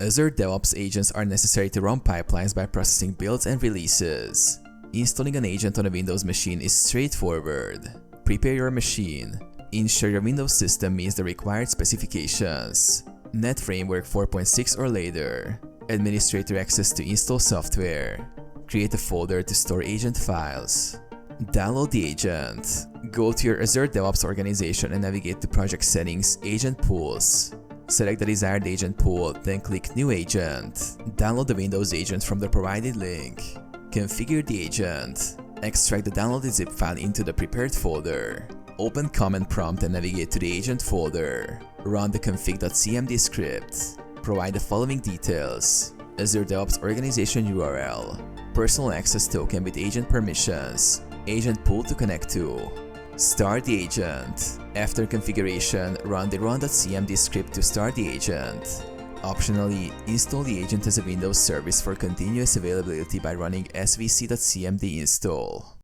Azure DevOps agents are necessary to run pipelines by processing builds and releases. Installing an agent on a Windows machine is straightforward. Prepare your machine. Ensure your Windows system meets the required specifications. Net Framework 4.6 or later. Administrator access to install software. Create a folder to store agent files. Download the agent. Go to your Azure DevOps organization and navigate to Project Settings, Agent Pools. Select the desired agent pool, then click New Agent. Download the Windows agent from the provided link. Configure the agent. Extract the downloaded zip file into the prepared folder. Open Command Prompt and navigate to the agent folder. Run the config.cmd script. Provide the following details: Azure DevOps organization URL, personal access token with agent permissions, agent pool to connect to. Start the agent. After configuration, run the run.cmd script to start the agent. Optionally, install the agent as a Windows service for continuous availability by running svc.cmd install.